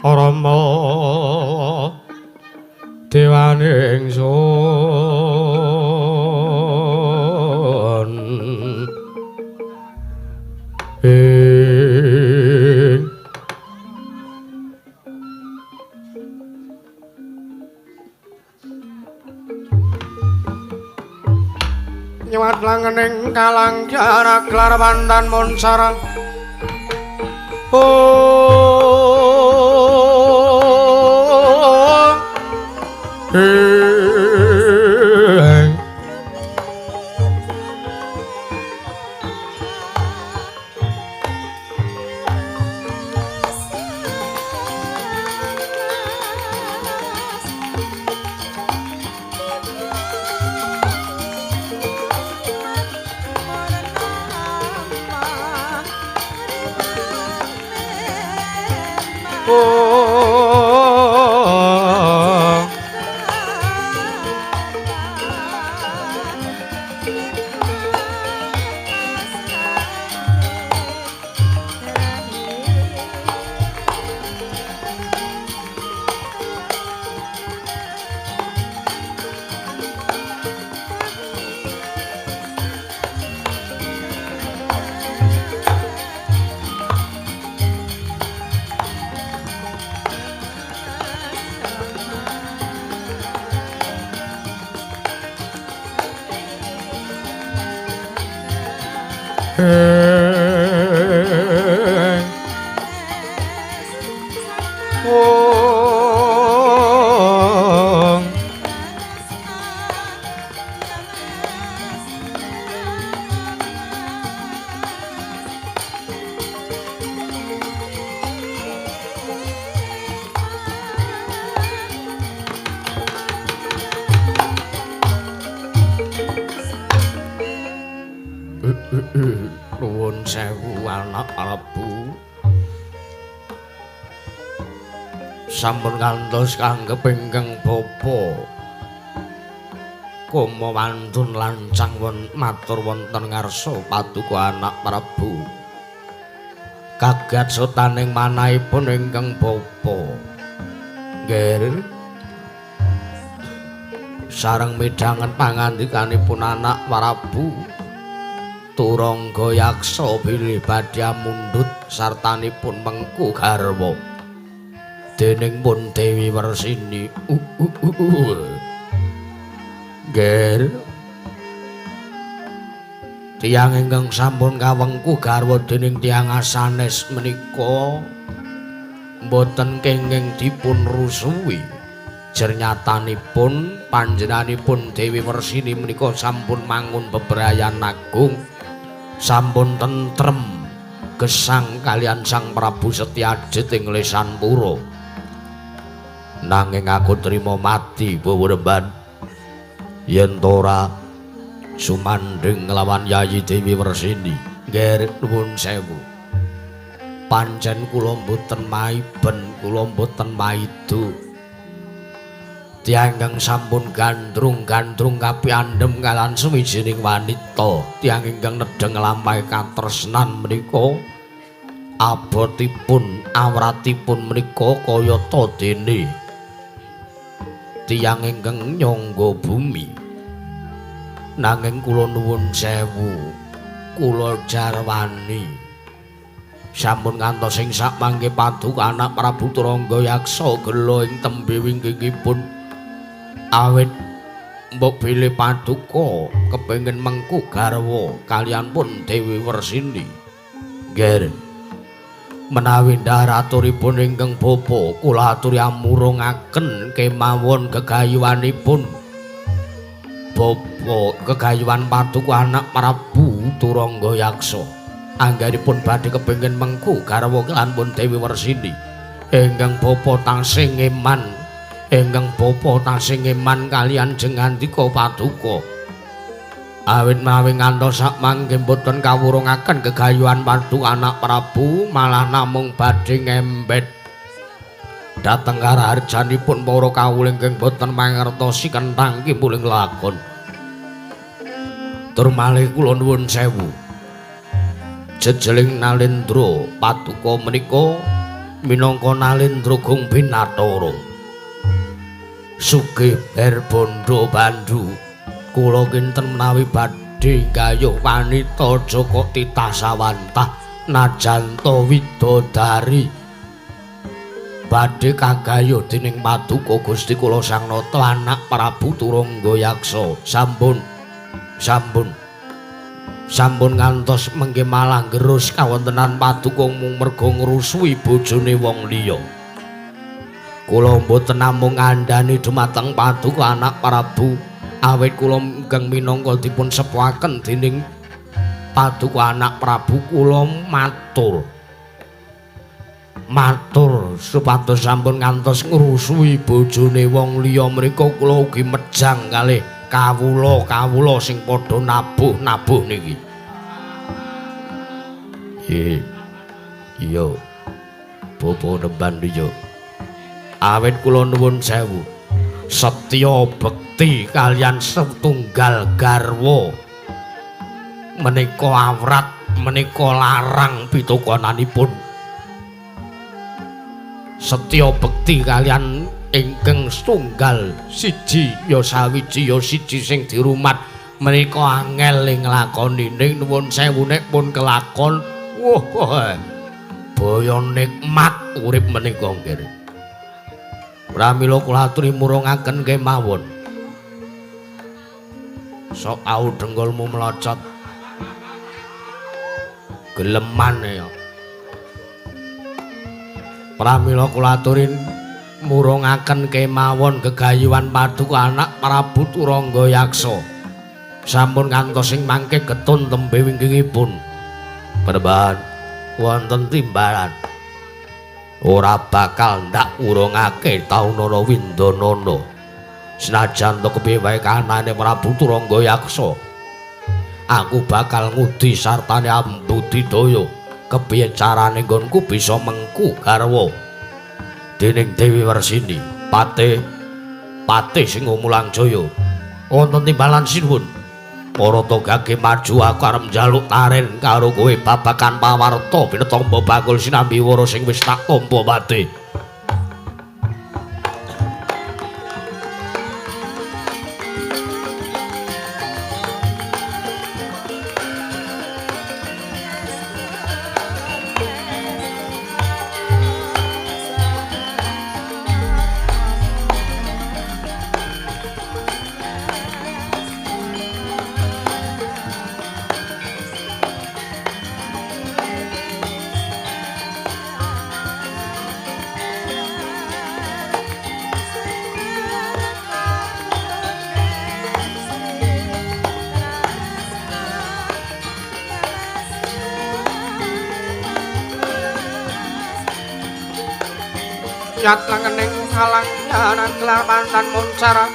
Rama dewaning sun nyewat langening kalang jarak lar pandan mon sarang nuwun sewu anak Prabu sampun kantos kanggep ingkang bapa Koma wantun lancang matur wonten ngarsa paduka anak Prabu kagat sotaning manahipun ingkang bapa nggih sareng midhangen pangandikanipun anak Prabu Turangga yaksa bilih badhe mundhut sartanipun Mengku garwa dening pun Dewi Wersini nggih tiyang ingkang sampun kawengku garwa dening tiyang asanes menika mboten kenging dipun rusuhi jernyatanipun panjenenganipun Dewi Wersini menika sampun mangun bebrayan agung sampun tentrem gesang kalian Sang Prabu Setyajid ing Lesanpura nanging aku trima mati Bawa yen ora sumandhing nglawan Yayi Dewi Wersini nggih nuwun sewu pancen kula mboten maiben kula mboten maido tiyang ingkang sampun gandrung kapiandhem kaliyan sawijining wanita tiyang ingkang nedheng nglampahi katresnan menika abotipun awratipun menika kayata dene tiyang ingkang nyangga bumi nanging kula nuwun sewu kula jarwani sampun ngantos ing sapangke paduka anak Prabu Turangga yaksa gelo ing tembe wingkingipun awit mbok bilih paduka kepengin Mengku garwa kaliyan pun Dewi Wersini nggih menawi ndaraturipun ingkang bapa kula aturi amurungaken kemawon gegayuhanipun bapa gegayuhan paduka anak Prabu Turangga yaksa anggenipun badhe kepengin Mengku garwa kaliyan pun Dewi Wersini ingkang bapa tansih ngeman ingkang bapa tansih ngeman kaliyan jengandika paduka awit menawi ngantos sakmangke boten kawurungaken gegayuhan paduka anak Prabu malah namung badhe ngembet dhateng karaharjanipun para kawula ingkang boten mangertosi kenthang kipuling lakon tur malih kula nuwun sewu jejeling Nalendra paduka menika minangka Nalendra Gung Binathara sugih ber bondo bandu kula kinten menawi badhe gayuh wanita Joko titah sawantah najanta widodari badhe kagayuh dening paduka Gusti kula Sang Nata anak Prabu Turangga Yaksa sampun ngantos mengke malah gerus kawontenan paduka mung merga ngrusui bojone wong liya. Kula mboten namung ngandhani dumateng paduka anak Prabu awit kula ingkang minangka dipun sepuhaken dening paduka anak Prabu kula matur supados sampun ngantos ngrusui bojone wong liya mriku kula ugi mejang kalih kawula sing padha nabuh niki. Iya. Bapa nemban iya. Awit kula nuwun sewu. Setya bekti kalian setunggal garwa menika awrat menika larang pitukonanipun. Setya bekti kalian ingkang setunggal siji ya sawiji ya siji sing dirumat menika angel ing nglakoni ning nuwun sewu nek pun kelakon boyo nikmat urip menika nggih. Pramila kula aturi murungaken kemawon. Sok au denggolmu melocot. Geleman ya. Pramila kula aturin murungaken kemawon gegayuhan paduka anak Prabu Turangga Yaksa. Sampun ngantos sing mangke getun tembe wingkingipun. Perban wonten timbalan. Ora bakal ndak urungake taunana windanana. Senajan to kepiye wae kanane Prabu Turangga Yaksa. Aku bakal ngudi sartane Ambudidaya kepiye carane nggonku bisa mengku garwa dening Dewi Warsini Patih sing mulang jaya. Wonten timbalan sinuwun. Para togake maju aku arep njaluk taren karo kowe babagan pawarta binatamba bakul sinambi wara sing wis tak tampa pati. Nyat langening halang nyaran kelar mantan muncara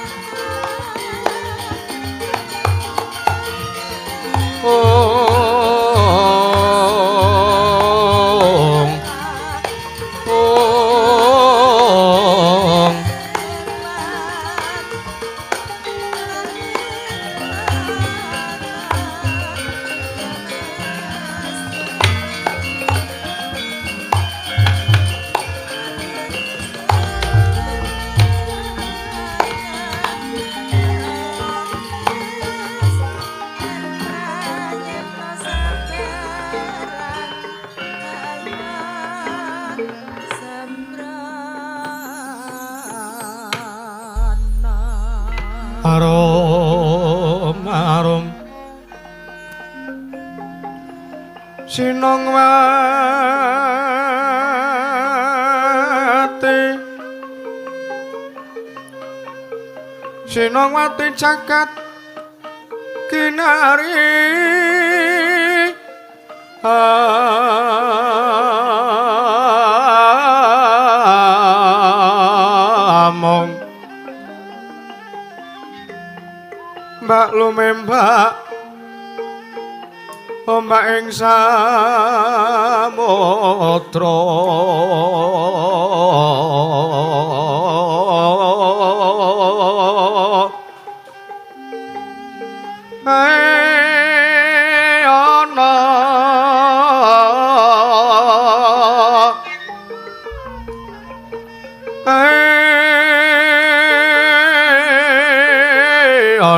arum Sinongwati jagat kinari among mbak lumembak ombak ing samudra ana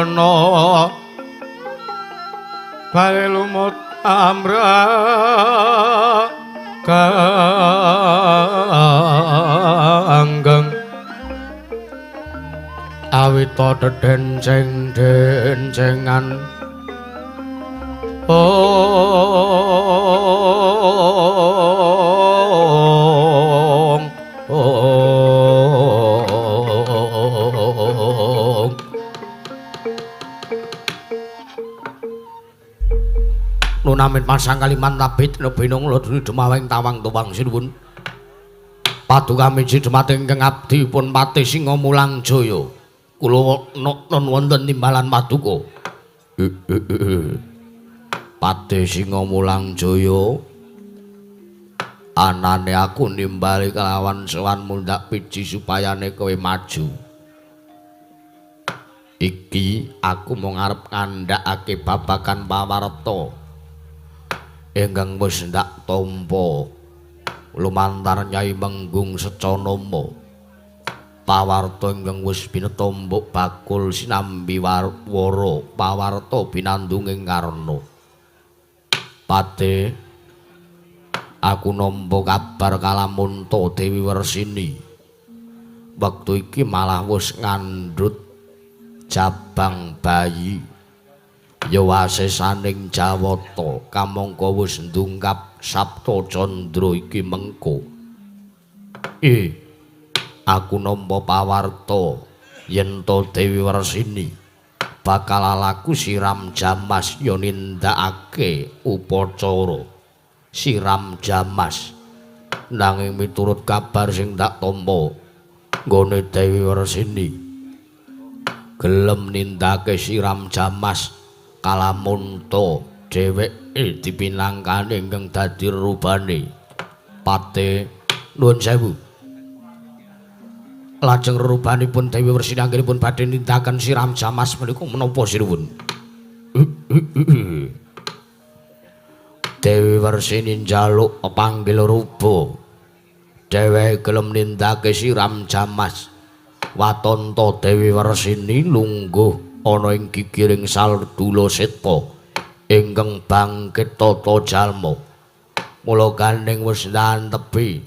ana bale lumut amra kanggeng awita dedenceng-dencengan Nunamin pasang kaliman tabit nebinung lodri demaweng tawang tuwang sinuwun paduka miji dumateng ingkang abdi pun Patih Singa Mulang Jaya kula non wonten timbalan paduka Patih Singa Mulang Jaya anane aku nimbali kelawan sowan mundak piji supayane kowe maju iki aku mau ngarep ngandhakake babagan pawarta ingkang wis ndak tampa lumantar Nyai Menggung Secanama pawarta ingkang wis binetombok bakul sinambi wara pawarta binandunging karna Patih aku nampa kabar kalamunta Dewi Wersini wektu iki malah wis ngandhut jabang bayi ya wasesaning Jawata kamangka wis ndungkap Sabta Candra iki mengko aku nampa pawarta yen to Dewi Wersini bakal laku siram jamas ya nindakake upacara siram jamas nanging miturut kabar sing tak tampa nggone Dewi Wersini gelem nindakake siram jamas kalamunta dheweke dipinangkane ingkang dadi rubane Patih nuwun sewu lajeng rubanipun Dewi Wersini anggenipun badhe nindakaken siram jamas menika menapa sinuwun Dewi Wersini njaluk panggil ruba dheweke gelem nindakake siram jamas watanta Dewi Wersini lungguh ana ing gigiring Saldula Seta ingkang bangkit tata jalma mula gandeng wis nantepi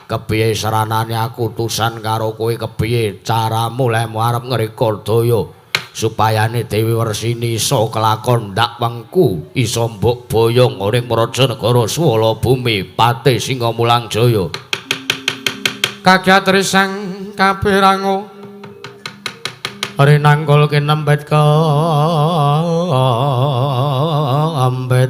kepiye saranane aku utusan karo kowe kepiye caramu lemu arep ngreka daya supayane Dewi Wersini iso kelakon ndak wengku iso mbok boyong ing Prajanegara Swala Bumi Patih Singa Mulang Jaya kagiat risang kapirango rinanggul kinembet ka ambet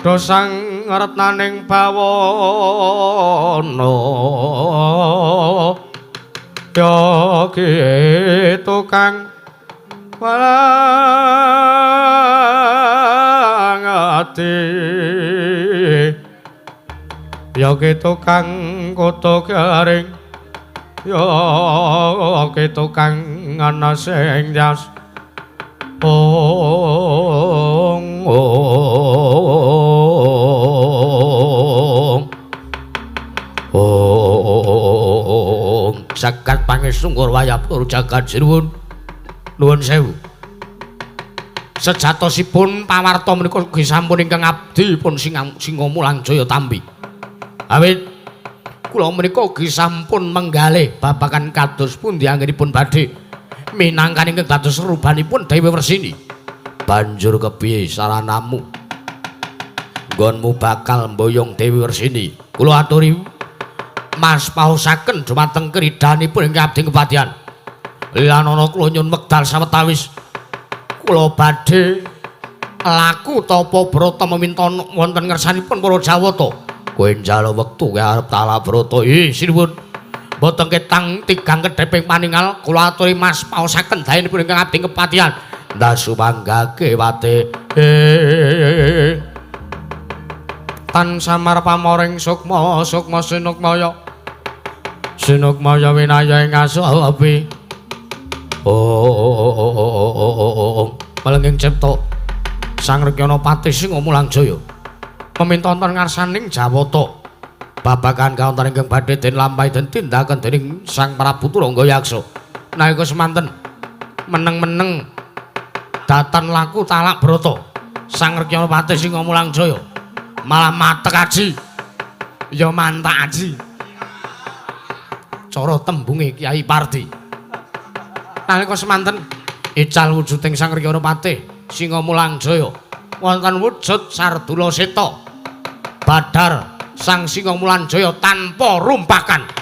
dosang retnaning bawana ya kitu kang walangati ya kitu kang kutu garing ya kitu kang ana sing jas Jagat pangesungkur wayapur jagat sinuwun nuwun sewu sejatosipun pawarta menika ugi sampun ingkang abdi pun Singa Mulang Jaya tambi awit kula menika ugi sampun menggalih babagan kados pundi anggenipun badhe minangkan ingkang dados rubanipun Dewi Wersini banjur kepiye saranamu nggonmu bakal mboyong Dewi Wersini kula aturi mas paosaken dumateng kridhanipun ingkang abdi kepatihan lan ana kula nyuwun wekdal sawetawis kula badhe laku tapa brata meminta wonten ngersanipun para Jawata kowe njaluk wektu kowe arep talabrata sinuwun boten ketang tigang kedheping paningal kula aturi mas paosaken dayanipun ingkang abdi kepatihan ndasu manggake wate tan samar pamoring sukma sinukmaya winaya ing asapi Malenging cipta Sang Rekyana Patih Singa Mulang Jaya Pemintonton ngarsaning Jawata babagan kaonten ingkang badhe den lampahi den tindakan dening Sang Prabu Turangga Yaksa. Nalika semanten meneng-meneng datan laku talak brata Sang Rekyapati Singamulang Jaya malah matek aji ya mantak aji cara tembunge Kyai Pardi. Nalika semanten ical wujuding Sang Rekyapati Singamulang Jaya wonten wujud Sardula Seta badar Sang Singamulang Jaya tanpa rumpakan.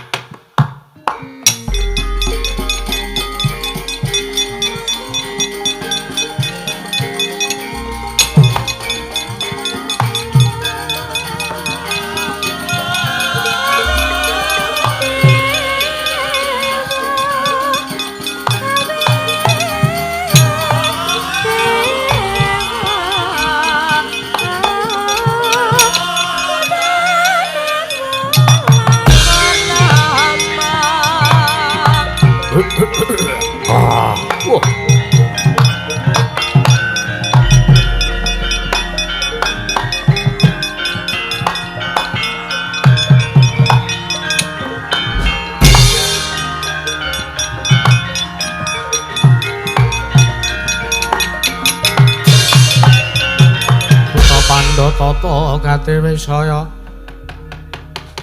Tata Gadewe saya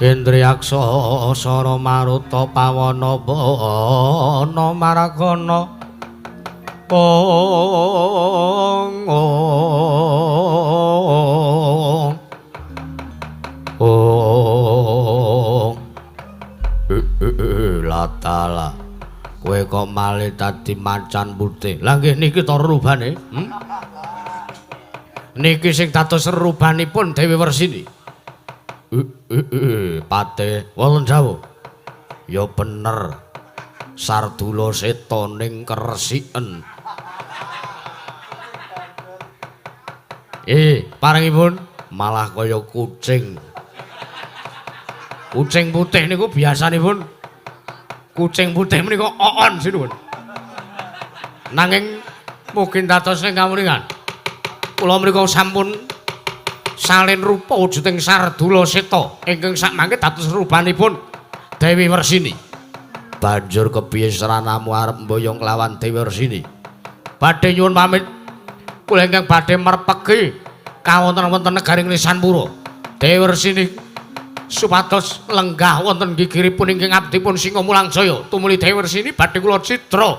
Indriyaksa Sara Maruta Pawana Bana Maragana Latala kowe kok malih dadi macan putih. Lah nggih niki to rubane. Niki sing dados serubanipun Dewi Wersini. Pate wonten dawuh. Ya bener. Sardula Seta ning Kresiken. Parengipun malah kaya kucing. Kucing putih niku biasanipun kucing putih menika oon sinuwun. Nanging mungkin dados ing kawuningan kula mrika sampun salin rupa wujuding Sardula Seta ingkang sakmangke dados rupanipun Dewi Wersini. Banjur kepiye sranamu arep mboyong lawan Dewi Wersini? Badhe nyuwun pamit kula ingkang badhe merpegi kawonten-wonten negaring Lisanpura. Dewi Wersini supados lenggah wonten gigiripun ingkang abdipun Singamulang Jaya. Tumuli Dewi Wersini badhe kula cidra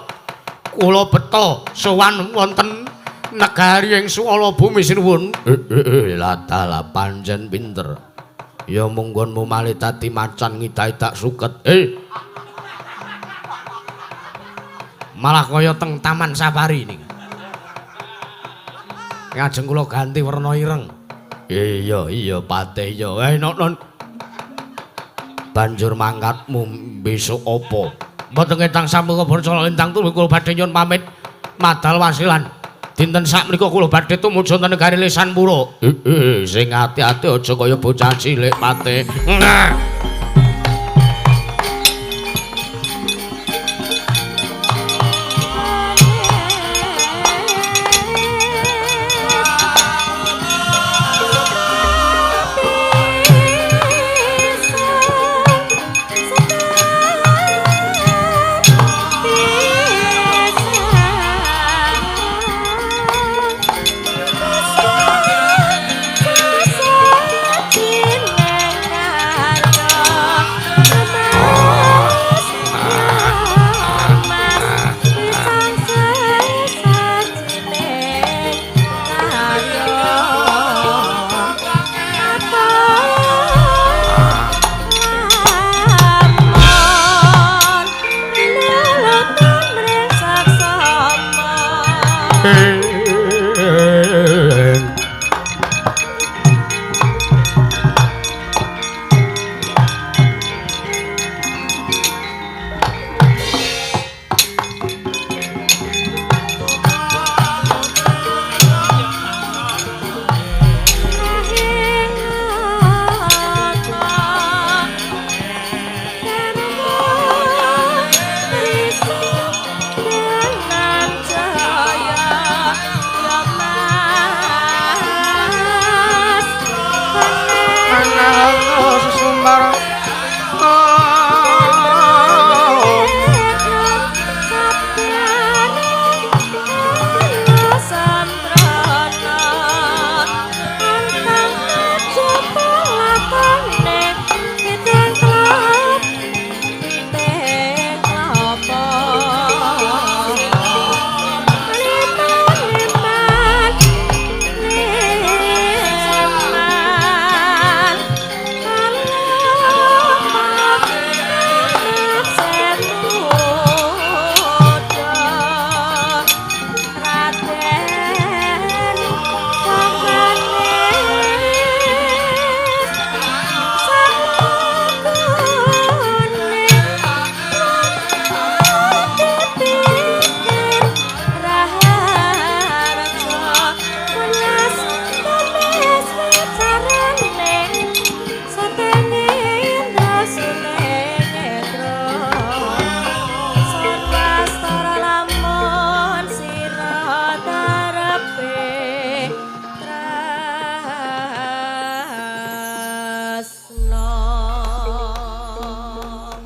kula beto sowan wonten negari ing Suwala Bumi sinuwun. Latala panjen pinter. Ya munggonmu malih dadi macan ngidahi tak suket. Malah kaya teng taman safari niki. Ngajeng kula ganti werna ireng. Iya Patih iya. Non. Banjur mangkatmu besok apa? Mboten ketang sampun Bancala Lintang turu kula badhe nyuwun pamit madal wasilan. Dinten sakmenika kula badhe tumuju wonten negari Lisanpura. Sing ati-ati aja kaya bocah cilik Patih. Cinta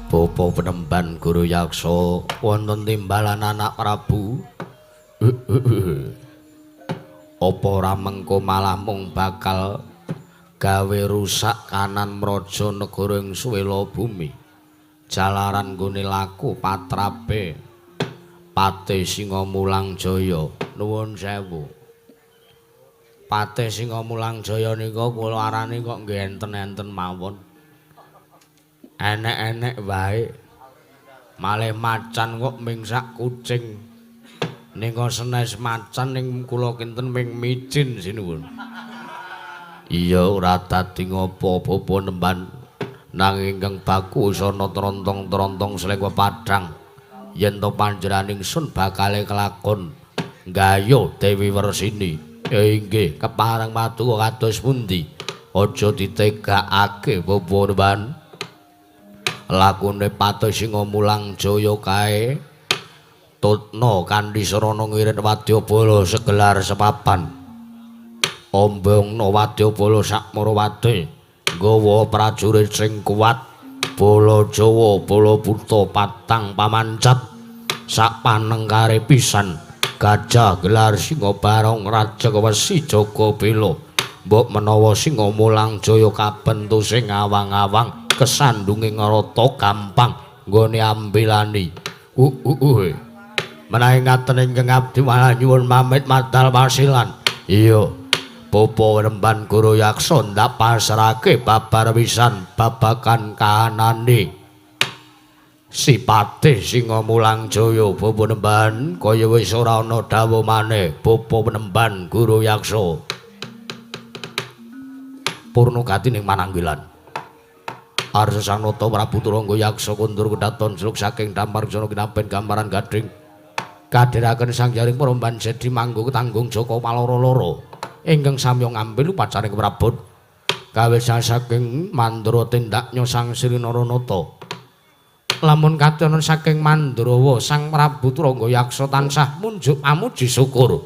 Bapa Penemban Guru Yaksa wonten timbalan anak Prabu. Apa ora mengko malah mung bakal gawe rusak kanan mraja negara ing suwela bumi. Jalaran nggone laku patrape Patih Singamulang Jaya. Nuwun sewu. Patih Singamulang Jaya nika kula arani kok nggih enten-enten mawon. Enek-enek wae. Malih macan kok mingsak kucing. Nika senes macan ning kula kinten ming micin sinuwun. Iya ora dadi ngopo-opo Penemban. Nanging ingkang bagus ana trontong-trontong selengwa padhang. Yen to panjenenganing sun bakale kelakon nggayo Dewi Wersini. Inggih kepareng matu kados pundi? Aja ditegakake Penemban. Lakune Patih Singamulang Jaya kae tutna kanthi sarana ngirit wadyabala segelar sepapan. Ombongna wadyabala sakmarawati nggawa prajurit sing kuat, bala Jawa, bala buta patang pamancat sak panengkare pisan. Gajah gelar Singabarong Raja Wesi Jaga Bela. Mbok menawa Singamulang Jaya kabentu sing awang-awang kesandunge ngrata gampang nggone ambilani. Menawi ngaten ingkang abdi malah nyuwun pamit madal pasilan. Iya, Bapa Penemban Guru Yaksa ndak pasrahke babar pisan babagan kahanane si Patih Singamulang Jaya. Bapa Penemban kaya wis ora ana dawuh maneh. Bapa Penemban Guru Yaksa purna gati ning mananggilan. Arsa Sanata Prabu Turangga Yaksa kundur kedaton sluk saking Damarjana kinampen gambaran gading kadhiraken sangjaring Penemban Sedi manggo tanggung Jaka paloro-loro ingkang samya ngambil upacaring prabot kawisan saking Mandura tindaknya Sang Sri Naranata. Lamun katonan saking Mandrawa Sang Prabu Turangga Yaksa tansah munjuk pamuji syukur.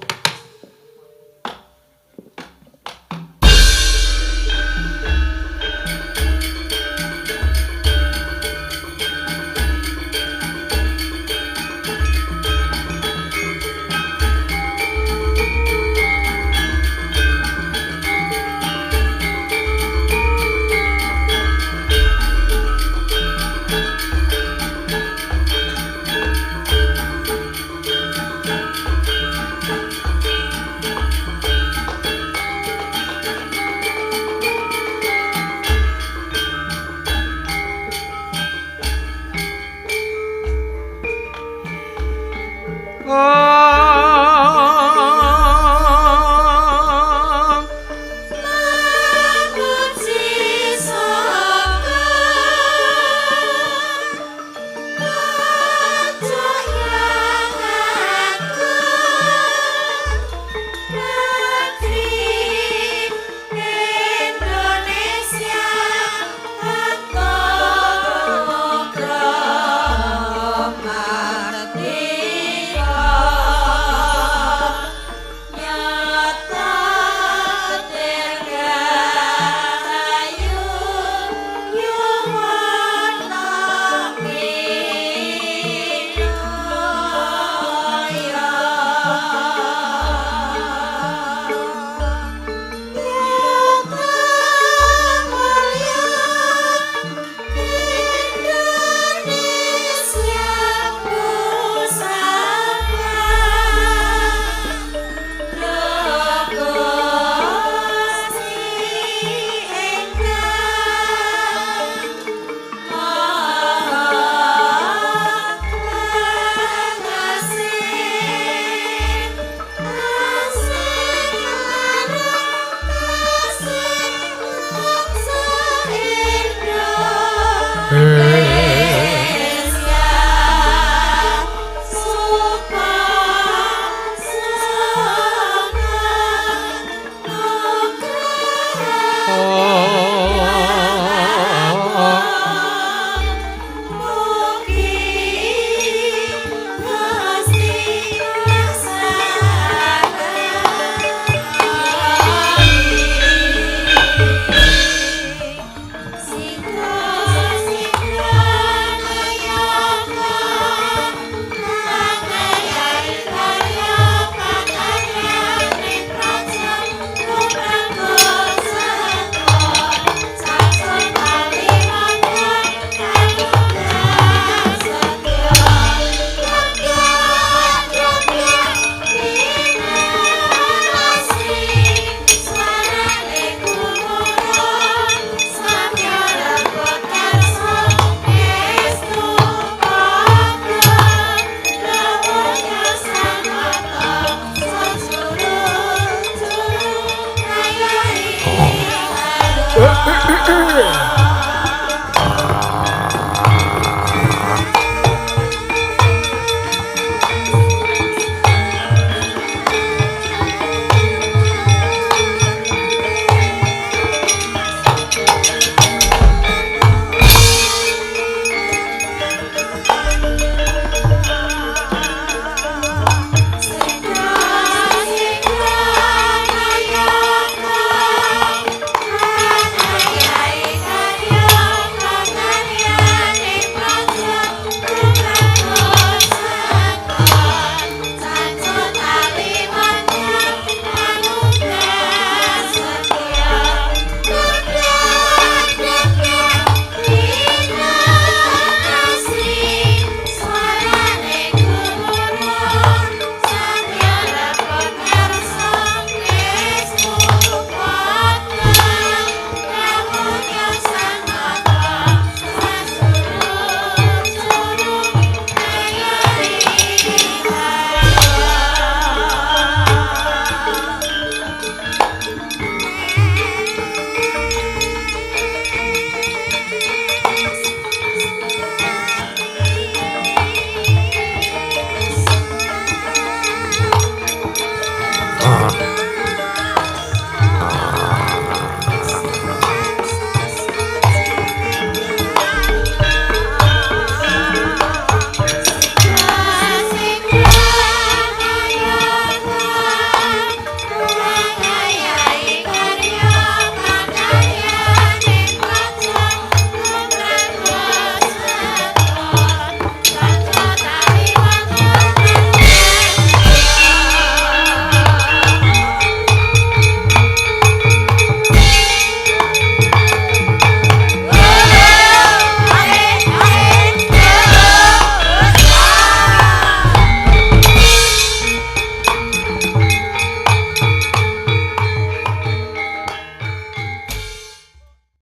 Oh